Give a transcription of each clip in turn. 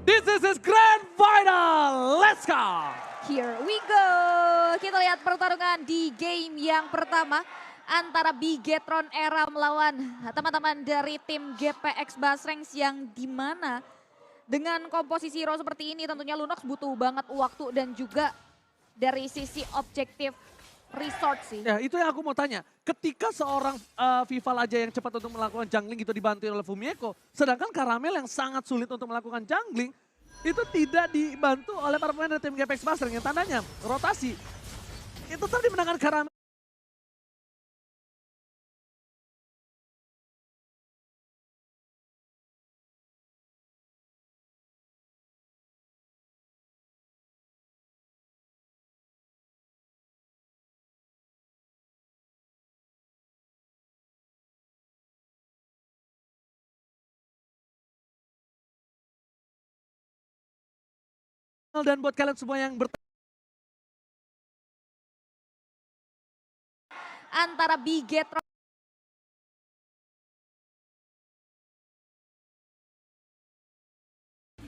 This is his grand final. Let's go. Here we go. Kita lihat pertarungan di game yang pertama antara Bigetron Era melawan teman-teman dari tim GPX Basrangs yang dimana dengan komposisi hero seperti ini tentunya Lunox butuh banget waktu dan juga dari sisi objektif resource sih. Ya itu yang aku mau tanya. Ketika seorang Vival aja yang cepat untuk melakukan jungling itu dibantu oleh Fumieko. Sedangkan Karamel yang sangat sulit untuk melakukan jungling. Itu tidak dibantu oleh para pemain dari tim GPX Basrangs. Yang tandanya rotasi. Itu tetap dimenangkan Karamel. Dan buat kalian semua yang Antara Bigetron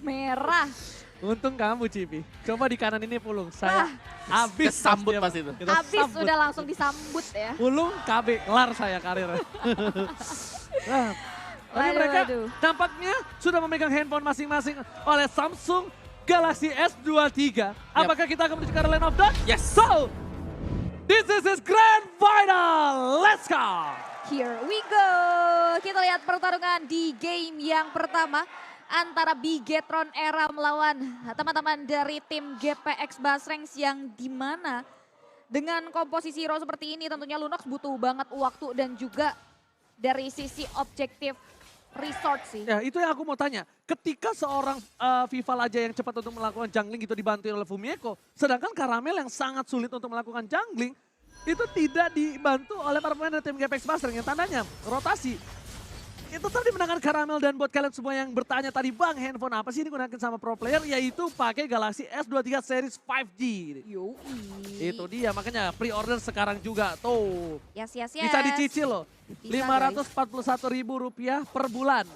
merah. untung kamu Cipi. Coba di kanan ini Pulung. Saya habis Kesambut pasti pas ya, itu. Kita Habis sambut. udah langsung disambut ya. Pulung KB, kelar saya karir. Nah, tapi Waduh, mereka waduh. tampaknya sudah memegang handphone masing-masing oleh Samsung Galaxy S23. Apakah kita akan menuju ke Lane of Dawn? Yes. So, this is his grand final. Let's go. Here we go. Kita lihat pertarungan di game yang pertama antara Bigetron Era melawan teman-teman dari tim GPX Basrangs yang dimana dengan komposisi hero seperti ini tentunya Lunox butuh banget waktu dan juga dari sisi objektif resource sih. Ya itu yang aku mau tanya. Ketika seorang Vival aja yang cepat untuk melakukan jungling itu dibantu oleh Fumieko. Sedangkan Karamel yang sangat sulit untuk melakukan jungling. Itu tidak dibantu oleh para pemain dari tim GPX Basrangs. Yang tandanya rotasi. Itu tetap dimenangkan Karamel dan buat kalian semua yang bertanya tadi bang handphone apa sih digunakan sama pro player. Yaitu pakai Galaxy S23 series 5G. Yoi. Itu dia makanya pre-order sekarang juga tuh. Yes. Bisa dicicil loh. Bisa, Rp541.000 per bulan.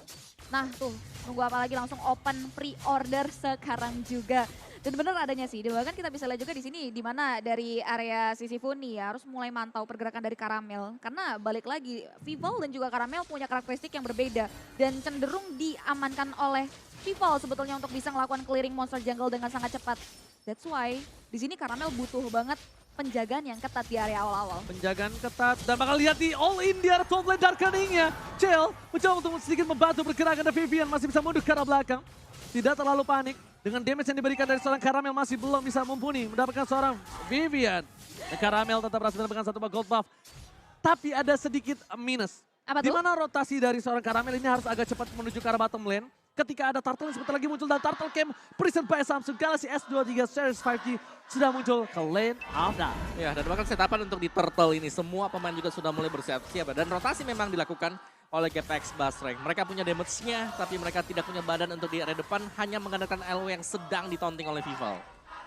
Nah tuh, nunggu apa lagi langsung open pre-order sekarang juga. Dan bener adanya sih, bahkan kita bisa lihat juga di sini di mana dari area sisi Funi ya harus mulai mantau pergerakan dari Karamel. Karena balik lagi, Vival dan juga Karamel punya karakteristik yang berbeda dan cenderung diamankan oleh Vival sebetulnya untuk bisa melakukan clearing monster jungle dengan sangat cepat. That's why di sini Karamel butuh banget penjagaan yang ketat di area awal-awal. Penjagaan ketat dan bakal lihat di all in di arah top lane Darkeningnya. Cel mencoba untuk sedikit membantu pergerakan dari Vivian masih bisa mundur ke arah belakang. Tidak terlalu panik dengan damage yang diberikan dari seorang Karamel masih belum bisa mumpuni mendapatkan seorang Vivian. Dan Karamel tetap berhasil mendapatkan satu gold buff. Tapi ada sedikit minus. Apa Di tuh? mana rotasi dari seorang Karamel ini harus agak cepat menuju ke arah bottom lane. Ketika ada Turtle yang sebentar lagi muncul dan Turtle Camp present by Samsung Galaxy S23 series 5G sudah muncul ke lane of Dawn. Ya, dan bahkan setapan untuk di Turtle ini semua pemain juga sudah mulai bersiap-siap ya. Dan rotasi memang dilakukan oleh GPX Basrangs. Mereka punya damage-nya, tapi mereka tidak punya badan untuk di area depan, hanya mengandalkan LW yang sedang ditaunting oleh Vival.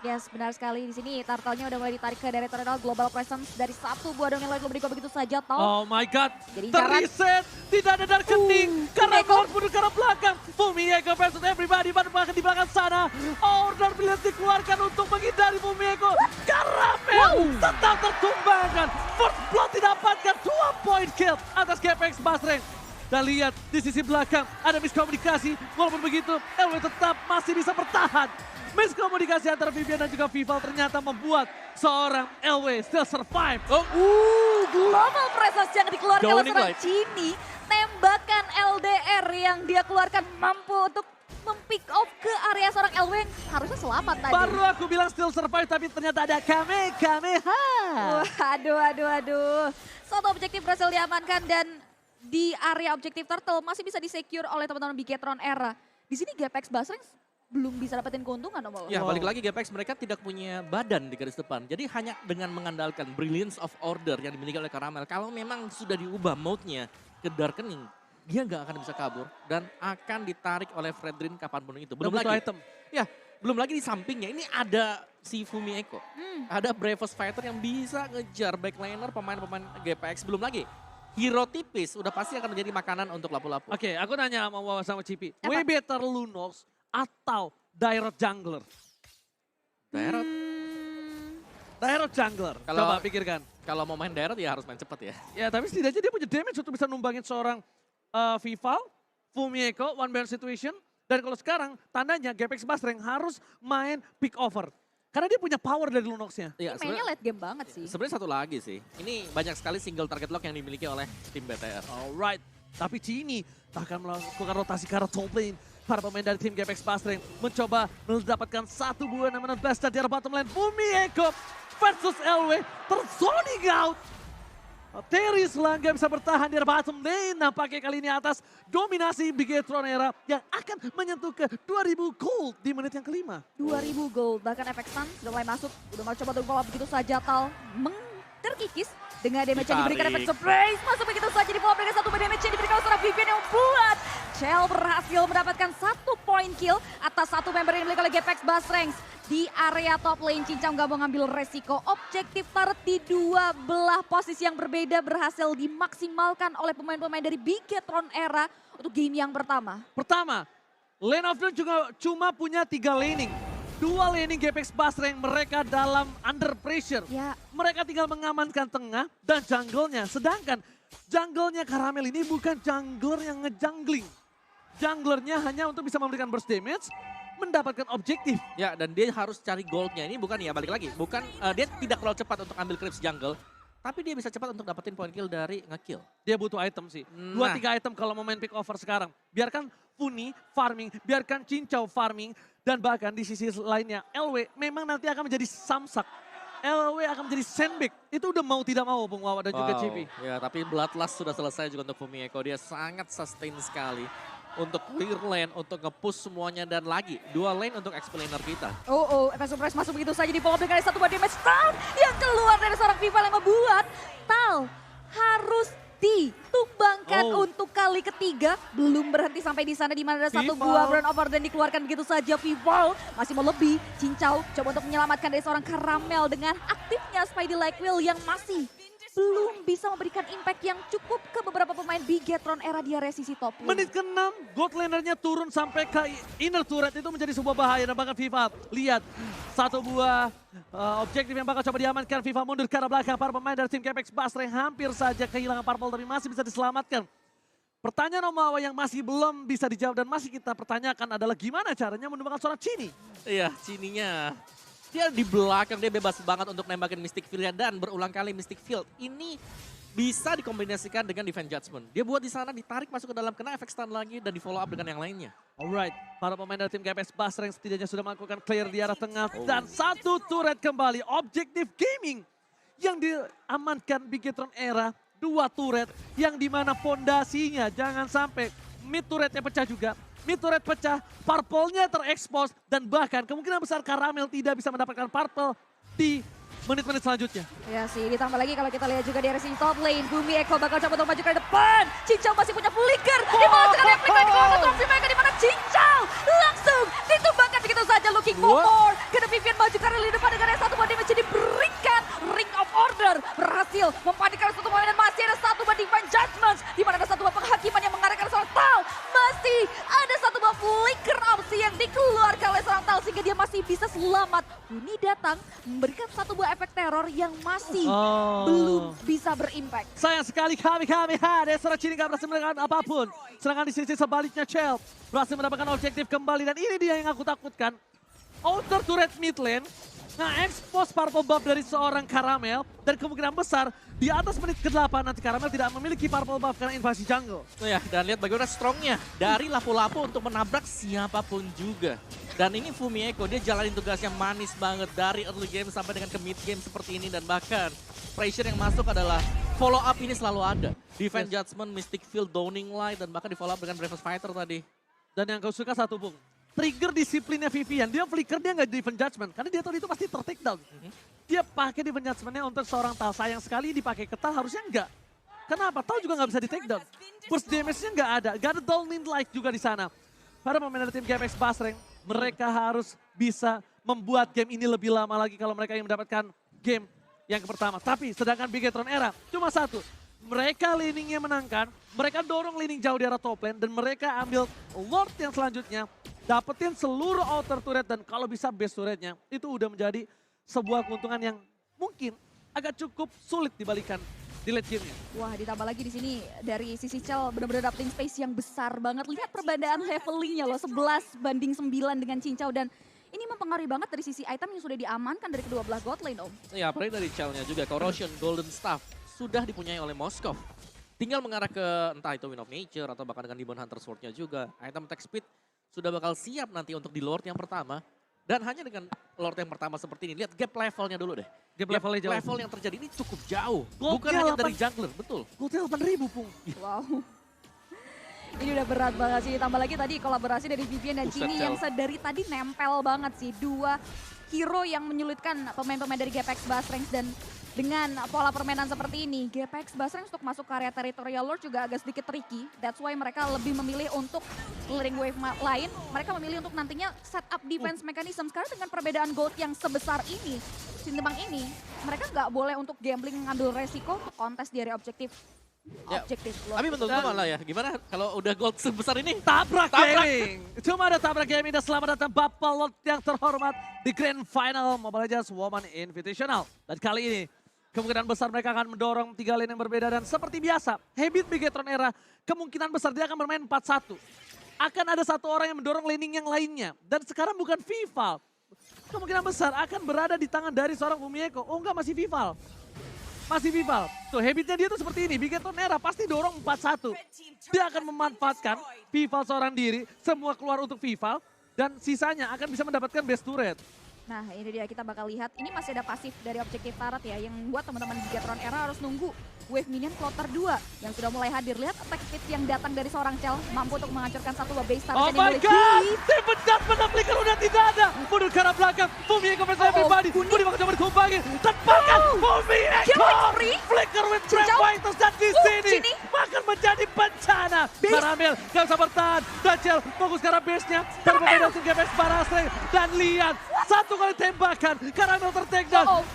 Yes, benar sekali. Di sini Turtle-nya udah mulai ditarik ke Directorial Global Presence dari satu buah dong yang lain begitu saja toh. Oh my god, Jadi incaran. terreset, tidak ada Darkening, karena Fumieko. harus mundur ke arah belakang. Fumieko versus everybody, bahkan di belakang sana. Order pilihan dikeluarkan untuk menghindari Fumieko. Karamel tetap tertumbangkan. First blood didapatkan, 2 point kill atas GPX Basrangs. Dan lihat di sisi belakang ada miskomunikasi, walaupun begitu LW tetap masih bisa bertahan. Miskomunikasi antara Vivian dan juga Vival ternyata membuat seorang LW still survive. Global Presence yang dikeluarkan oleh Downing seorang Light. Genie. Tembakan LDR yang dia keluarkan mampu untuk mempick off ke area seorang LW yang harusnya selamat tadi. Baru aku bilang still survive tapi ternyata ada Kamehameha. Waduh. Satu objektif berhasil diamankan dan di area objektif Turtle masih bisa di-secure oleh teman-teman Bigetron Era. Di sini GPX Basrangs belum bisa dapetin keuntungan Om. Ya, balik lagi GPX mereka tidak punya badan di garis depan. Jadi hanya dengan mengandalkan Brilliance of Order yang dimiliki oleh Karamel. Kalau memang sudah diubah mode-nya ke Darkening, dia nggak akan bisa kabur dan akan ditarik oleh Fredrin kapanpun itu. Belum butuh lagi. item. Ya, belum lagi di sampingnya ini ada si Fumieko. Ada Bravest Fighter yang bisa ngejar backliner pemain-pemain GPX. Belum lagi hero tipis udah pasti akan menjadi makanan untuk lapu-lapu. Oke, aku nanya sama Cipi. Apa? Way better Lunox atau Dairot Jungler. Daerah, Dairot Jungler. Kalau- Coba pikirkan. kalau mau main daerah ya harus main cepet ya. Ya tapi setidaknya dia punya damage untuk bisa numbangin seorang Vival, Fumieko, one man situation. Dan kalau sekarang tandanya Gapex Basreng harus main pick over. Karena dia punya power dari Lunox-nya. Iya, Mainnya late game banget sih. sebenarnya satu lagi sih. Ini banyak sekali single target lock yang dimiliki oleh tim BTR. Alright, tapi Cini akan melakukan rotasi ke arah top lane. Para pemain dari tim Gapex Basreng mencoba mendapatkan satu buah namanya best dari arah bottom lane. Fumieko versus LW terzoning out. Teris Langga bisa bertahan di bottom lane. Nampaknya kali ini atas dominasi Bigetron Era yang akan menyentuh ke 2000 gold di menit yang kelima. 2000 gold, bahkan efek stun sudah mulai masuk. Udah mau coba untuk bawa begitu saja Tal terkikis dengan damage yang diberikan efek Ditarik. surprise. Masuk begitu saja di bawah dengan satu damage yang diberikan oleh seorang Vivian yang buat Chell berhasil mendapatkan 1 point kill atas satu member yang dimiliki oleh Gapex Basreng. Di area top lane, Cincang gak mau ngambil resiko. Objektif turret di dua belah posisi yang berbeda berhasil dimaksimalkan oleh pemain-pemain dari Bigetron Era untuk game yang pertama. Pertama, lane of Dawn juga cuma punya 3 laning. 2 laning Gapex Basreng mereka dalam under pressure. Ya, Mereka tinggal mengamankan tengah dan jungle-nya. Sedangkan jungle-nya Karamel ini bukan jungler yang ngejungling. Junglernya hanya untuk bisa memberikan burst damage, mendapatkan objektif. Ya, dan dia harus cari goldnya. Ini bukan ya, balik lagi. Bukan, dia tidak terlalu cepat untuk ambil creeps jungle. Tapi dia bisa cepat untuk dapetin point kill dari nge-kill. Dia butuh item sih. Nah. 2-3 item kalau mau main pick over sekarang. Biarkan Funi farming, biarkan Cincau farming. Dan bahkan di sisi lainnya LW memang nanti akan menjadi samsak. LW akan menjadi sandbag. Itu udah mau tidak mau Bung Wawa dan juga Cipi. Ya, tapi Bloodlust sudah selesai juga untuk Fumieko. Dia sangat sustain sekali untuk clear lane, untuk nge-push semuanya. Dan lagi, 2 lane untuk explainer kita. efek surprise masuk begitu saja di bawah dengan satu buah damage Tal yang keluar dari seorang Vival yang membuat Tal harus ditumbangkan untuk kali ketiga. Belum berhenti sampai di sana di mana ada satu Vival. buah burn over dan dikeluarkan begitu saja. Vival masih mau lebih. Cincau coba untuk menyelamatkan dari seorang Karamel dengan aktifnya Spidey Like Will yang masih belum bisa memberikan impact yang cukup ke beberapa pemain Bigetron Era di area sisi top lane. Menit ke-6, God lanernya turun sampai ke inner turret. Itu menjadi sebuah bahaya dan bahkan Viva lihat satu buah objektif yang bakal coba diamankan. Viva mundur ke arah belakang. Para pemain dari tim Gapex Basreng hampir saja kehilangan purple tapi masih bisa diselamatkan. Pertanyaan Omawa yang masih belum bisa dijawab dan masih kita pertanyakan adalah gimana caranya menumbangkan seorang Cini. Iya, Cininya. Dia di belakang, dia bebas banget untuk nembakin Mystic Field dan berulang kali Mystic Field. Ini bisa dikombinasikan dengan Defense Judgment. Dia buat di sana, ditarik masuk ke dalam, kena efek stun lagi dan di follow up dengan yang lainnya. Alright, para pemain dari tim Gapex Basreng setidaknya sudah melakukan clear di arah tengah. Dan satu turret kembali, Objective Gaming yang diamankan Bigetron Era. 2 turret yang dimana fondasinya jangan sampai mid turretnya pecah juga. Mid turret pecah, purple-nya terekspos dan bahkan kemungkinan besar Karamel tidak bisa mendapatkan purple di menit-menit selanjutnya. Ya sih, ditambah lagi kalau kita lihat juga di area sisi top lane. Fumieko bakal coba untuk maju ke depan. Cincau masih punya flicker. Di mana sekarang yang flicker dikeluarkan oleh Fumieko di mana Cincau langsung ditumbangkan begitu saja. Looking for more. Kena Vivian maju ke arah depan dengan yang satu buah damage diberikan. Ring of Order berhasil mempadamkan satu momen dan masih ada satu buah Divine Judgments. Di mana ada satu buah penghakiman yang mengarahkan seorang Tal. Masih ada satu buah flicker opsi yang dikeluarkan oleh seorang Tal sehingga dia masih bisa selamat. Ini datang memberikan satu buah efek teror yang masih belum bisa berimpact. Sayang sekali kami ada seorang Cini gak berhasil mendapatkan apapun. Sedangkan di sisi sebaliknya Chell berhasil mendapatkan objektif kembali dan ini dia yang aku takutkan. Outer turret mid lane nge-expose purple buff dari seorang Karamel dan kemungkinan besar di atas menit ke-8 nanti Karamel tidak memiliki purple buff karena invasi jungle. Oh ya, dan lihat bagaimana strongnya dari lapu-lapu untuk menabrak siapapun juga. Dan ini Fumieko, dia jalanin tugasnya manis banget dari early game sampai dengan ke mid game seperti ini. Dan bahkan pressure yang masuk adalah follow up ini selalu ada. Defense Judgment, Mystic Field, Dawning Light, dan bahkan di follow up dengan Bravest Fighter tadi. Dan yang kau suka satu Bung, trigger disiplinnya Vivian, dia flicker dia nggak defense judgment karena dia tahu itu pasti ter-take down. Dia pakai defense judgment-nya untuk seorang Tal, sayang sekali dipakai ke Tal harusnya enggak. Kenapa? Tal juga nggak bisa di take down. Burst damage-nya nggak ada, gak ada Dawning Light juga di sana. Para pemain dari tim Gapex Basreng, mereka harus bisa membuat game ini lebih lama lagi kalau mereka ingin mendapatkan game yang pertama. Tapi sedangkan Bigetron Era cuma satu. Mereka laningnya menangkan, mereka dorong laning jauh di arah top lane dan mereka ambil Lord yang selanjutnya. dapetin seluruh outer turret dan kalau bisa base turretnya itu udah menjadi sebuah keuntungan yang mungkin agak cukup sulit dibalikan di late game-nya. Wah, ditambah lagi di sini dari sisi Cel benar-benar dapetin space yang besar banget. Lihat perbedaan levelingnya loh, 11-9 dengan Cincau dan ini mempengaruhi banget dari sisi item yang sudah diamankan dari kedua belah god lane, Om. Ya, apalagi dari Chell-nya juga. Corrosion, Golden Staff sudah dipunyai oleh Moskov. Tinggal mengarah ke entah itu Wind of Nature atau bahkan dengan Demon Hunter Sword-nya juga. Item attack speed sudah bakal siap nanti untuk di Lord yang pertama. Dan hanya dengan Lord yang pertama seperti ini, lihat gap levelnya dulu deh. Gap levelnya jauh. Level yang terjadi ini cukup jauh. Goldnya Bukan hanya 8. dari jungler, betul. Goldnya 8.000, Pung. Wow. Ini udah berat banget sih, tambah lagi tadi kolaborasi dari Vivian dan Buset, Cini yang dari tadi nempel banget sih. Dua hero yang menyulitkan pemain-pemain dari GPX Basrangs dan dengan pola permainan seperti ini, GPX Basrangs untuk masuk ke area territorial Lord juga agak sedikit tricky. That's why mereka lebih memilih untuk clearing wave lain, mereka memilih untuk nantinya set up defense mechanism. Sekarang dengan perbedaan gold yang sebesar ini, Sintembang ini, mereka nggak boleh untuk gambling ngambil resiko untuk kontes di area objektif. Ya, Objektif Lord. Tapi menurut gue malah ya, gimana kalau udah gold sebesar ini? Tabrak gaming. Cuma ada tabrak gaming dan selamat datang Bapak Lord yang terhormat di Grand Final Mobile Legends Women Invitational. Dan kali ini kemungkinan besar mereka akan mendorong 3 lane yang berbeda dan seperti biasa, habit Bigetron Era kemungkinan besar dia akan bermain 4-1. Akan ada satu orang yang mendorong laning yang lainnya. Dan sekarang bukan Vival. Kemungkinan besar akan berada di tangan dari seorang Fumieko. Oh enggak, masih Vival. Masih Vival. Tuh habitnya dia tuh seperti ini. Bigetron Era pasti dorong 4-1. Dia akan memanfaatkan Vival seorang diri. Semua keluar untuk Vival. Dan sisanya akan bisa mendapatkan best turret. Nah ini dia kita bakal lihat, ini masih ada pasif dari objektif Tarat ya, yang buat teman-teman Bigetron Era harus nunggu wave minion Floater 2 yang sudah mulai hadir. Lihat attack speed yang datang dari seorang Chell, mampu untuk menghancurkan satu base Oh my god, dipecat penamplikan udah tidak ada. Mundur ke arah belakang, Fumieko versus everybody. Budi bakal coba dikumpangin, tepakan Fumieko. Flicker with Trap Fighters dan di sini akan menjadi bencana. Karamel gak bisa bertahan, dan Chell fokus ke arah base-nya. Dan pemain dari GPX Basrangs dan lihat. Satu kali tembakan, Karamel tertakedown.